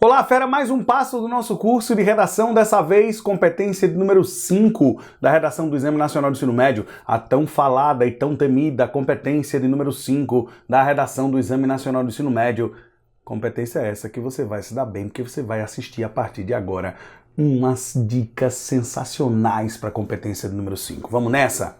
Olá, fera! Mais um passo do nosso curso de redação, dessa vez competência de número 5 da redação do Exame Nacional do Ensino Médio, a tão falada e tão temida competência de número 5 da redação do Exame Nacional do Ensino Médio. Competência essa que você vai se dar bem, porque você vai assistir a partir de agora umas dicas sensacionais para a competência de número 5. Vamos nessa?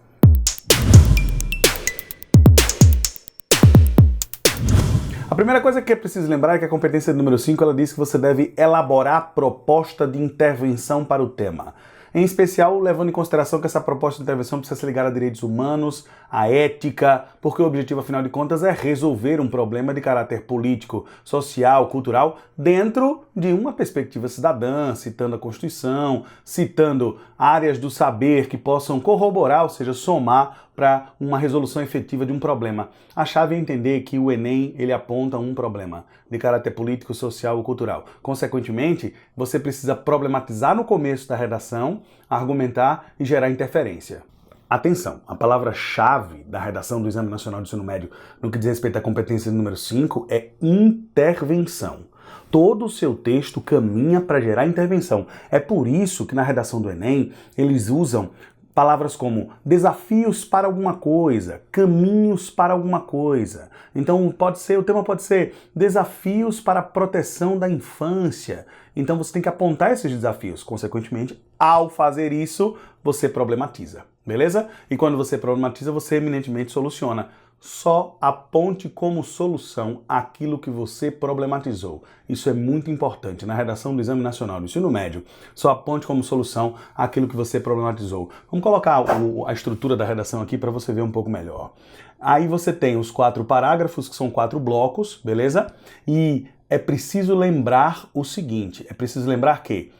A primeira coisa que é preciso lembrar é que a competência número 5, ela diz que você deve elaborar proposta de intervenção para o tema. Em especial, levando em consideração que essa proposta de intervenção precisa ser ligada a direitos humanos, à ética, porque o objetivo, afinal de contas, é resolver um problema de caráter político, social, cultural, dentro de uma perspectiva cidadã, citando a Constituição, citando áreas do saber que possam corroborar, ou seja, somar para uma resolução efetiva de um problema. A chave é entender que o Enem, ele aponta um problema de caráter político, social ou cultural. Consequentemente, você precisa problematizar no começo da redação, argumentar e gerar interferência. Atenção, a palavra-chave da redação do Exame Nacional do Ensino Médio no que diz respeito à competência número 5 é intervenção. Todo o seu texto caminha para gerar intervenção. É por isso que na redação do Enem eles usam palavras como desafios para alguma coisa, caminhos para alguma coisa. Então o tema pode ser desafios para a proteção da infância. Então você tem que apontar esses desafios. Consequentemente, ao fazer isso, você problematiza, beleza? E quando você problematiza, você eminentemente soluciona. Só aponte como solução aquilo que você problematizou. Isso é muito importante na redação do Exame Nacional do Ensino Médio. Só aponte como solução aquilo que você problematizou. Vamos colocar a estrutura da redação aqui para você ver um pouco melhor. Aí você tem os 4 parágrafos, que são 4 blocos, beleza? E é preciso lembrar o seguinte, é preciso lembrar que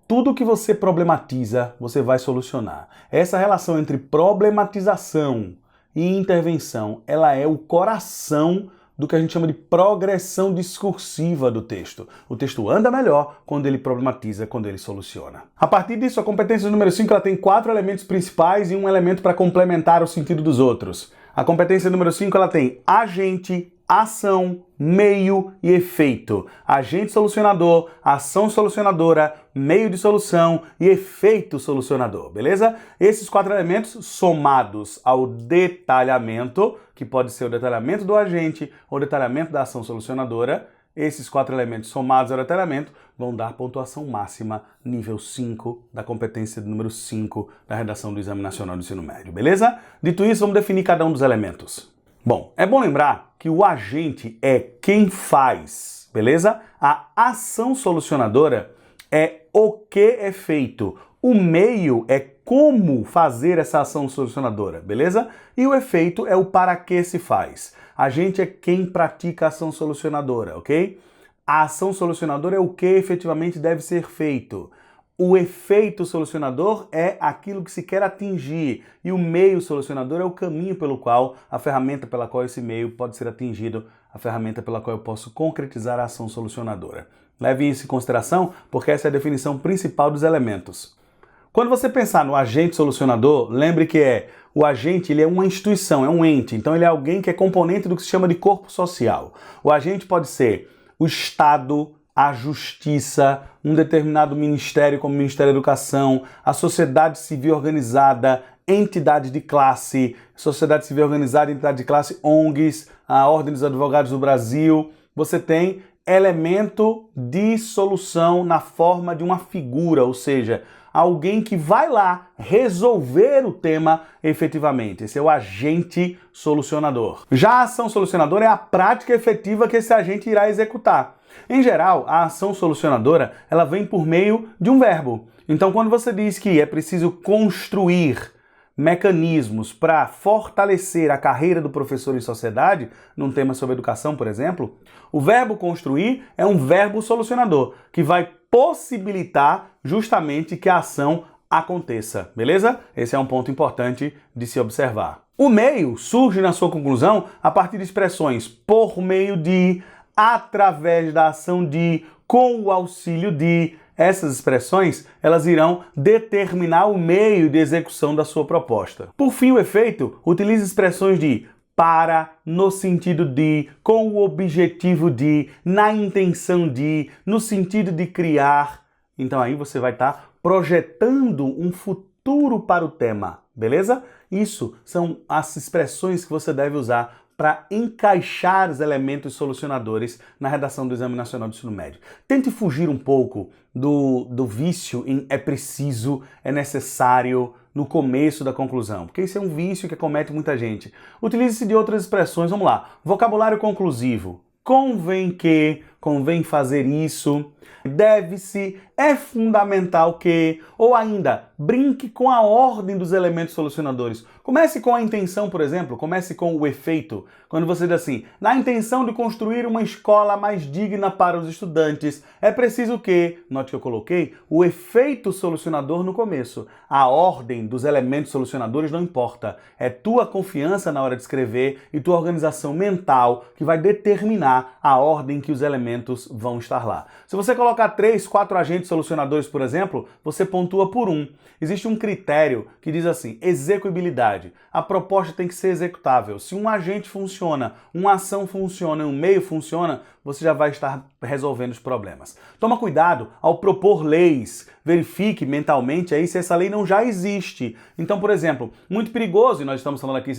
tudo que você problematiza, você vai solucionar. Essa relação entre problematização e intervenção, ela é o coração do que a gente chama de progressão discursiva do texto. O texto anda melhor quando ele problematiza, quando ele soluciona. A partir disso, a competência número 5 ela tem 4 elementos principais e um elemento para complementar o sentido dos outros. A competência número 5 ela tem agente, ação, meio e efeito. Agente solucionador, ação solucionadora, meio de solução e efeito solucionador, beleza? Esses 4 elementos somados ao detalhamento, que pode ser o detalhamento do agente ou o detalhamento da ação solucionadora, esses 4 elementos somados ao detalhamento vão dar pontuação máxima nível 5 da competência número 5 da redação do Exame Nacional do Ensino Médio, beleza? Dito isso, vamos definir cada um dos elementos. Bom, é bom lembrar que o agente é quem faz, beleza? A ação solucionadora é o que é feito. O meio é como fazer essa ação solucionadora, beleza? E o efeito é o para que se faz. Agente é quem pratica a ação solucionadora, ok? A ação solucionadora é o que efetivamente deve ser feito. O efeito solucionador é aquilo que se quer atingir e o meio solucionador é o caminho pelo qual, a ferramenta pela qual esse meio pode ser atingido, a ferramenta pela qual eu posso concretizar a ação solucionadora. Leve isso em consideração porque essa é a definição principal dos elementos. Quando você pensar no agente solucionador, lembre que o agente ele é uma instituição, é um ente, então ele é alguém que é componente do que se chama de corpo social. O agente pode ser o Estado, a justiça, um determinado ministério como o Ministério da Educação, a sociedade civil organizada, entidade de classe, sociedade civil organizada, entidade de classe, ONGs, a Ordem dos Advogados do Brasil. Você tem elemento de solução na forma de uma figura, ou seja, alguém que vai lá resolver o tema efetivamente. Esse é o agente solucionador. Já a ação solucionadora é a prática efetiva que esse agente irá executar. Em geral, a ação solucionadora ela vem por meio de um verbo. Então, quando você diz que é preciso construir mecanismos para fortalecer a carreira do professor em sociedade, num tema sobre educação, por exemplo, o verbo construir é um verbo solucionador, que vai possibilitar justamente que a ação aconteça, beleza? Esse é um ponto importante de se observar. O meio surge na sua conclusão a partir de expressões por meio de, através da ação de, com o auxílio de. Essas expressões, elas irão determinar o meio de execução da sua proposta. Por fim, o efeito utiliza expressões de para, no sentido de, com o objetivo de, na intenção de, no sentido de criar. Então aí você vai estar projetando um futuro para o tema, beleza? Isso são as expressões que você deve usar para encaixar os elementos solucionadores na redação do Exame Nacional do Ensino Médio. Tente fugir um pouco do vício em é preciso, é necessário, no começo da conclusão, porque isso é um vício que acomete muita gente. Utilize-se de outras expressões, vamos lá. Vocabulário conclusivo. Convém que, convém fazer isso, deve-se, é fundamental que, ou ainda, brinque com a ordem dos elementos solucionadores. Comece com a intenção, por exemplo, comece com o efeito. Quando você diz assim, na intenção de construir uma escola mais digna para os estudantes, é preciso que, note que eu coloquei, o efeito solucionador no começo. A ordem dos elementos solucionadores não importa. É tua confiança na hora de escrever e tua organização mental que vai determinar a ordem que os elementos vão estar lá. Se você colocar 3, 4 agentes solucionadores, por exemplo, você pontua por 1. Existe um critério que diz assim, execuibilidade. A proposta tem que ser executável. Se um agente funciona, uma ação funciona e um meio funciona, você já vai estar resolvendo os problemas. Toma cuidado ao propor leis. Verifique mentalmente aí se essa lei não já existe. Então, por exemplo, muito perigoso, e nós estamos falando aqui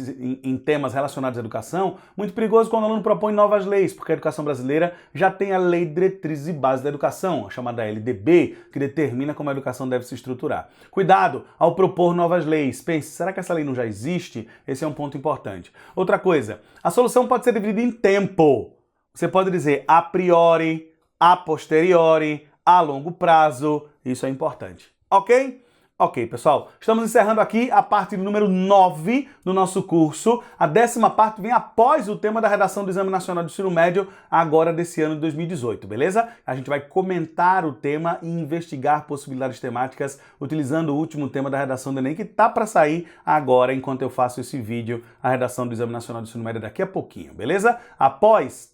em temas relacionados à educação, muito perigoso quando o aluno propõe novas leis, porque a educação brasileira já tem a Lei de Diretrizes e Bases da Educação, a chamada LDB, que determina como a educação deve se estruturar. Cuidado ao propor novas leis. Pense, será que essa lei não já existe? Esse é um ponto importante. Outra coisa, a solução pode ser dividida em tempo. Você pode dizer a priori, a posteriori, a longo prazo, isso é importante. Ok? Ok, pessoal, estamos encerrando aqui a parte número 9 do nosso curso. A 10ª parte vem após o tema da redação do Exame Nacional do Ensino Médio, agora desse ano de 2018, beleza? A gente vai comentar o tema e investigar possibilidades temáticas utilizando o último tema da redação do Enem, que tá para sair agora, enquanto eu faço esse vídeo, a redação do Exame Nacional do Ensino Médio daqui a pouquinho, beleza? Após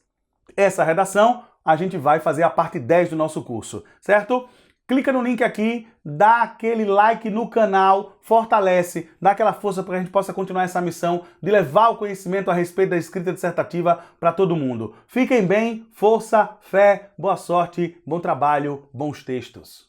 essa redação, a gente vai fazer a parte 10 do nosso curso, certo? Clica no link aqui, dá aquele like no canal, fortalece, dá aquela força para que a gente possa continuar essa missão de levar o conhecimento a respeito da escrita dissertativa para todo mundo. Fiquem bem, força, fé, boa sorte, bom trabalho, bons textos.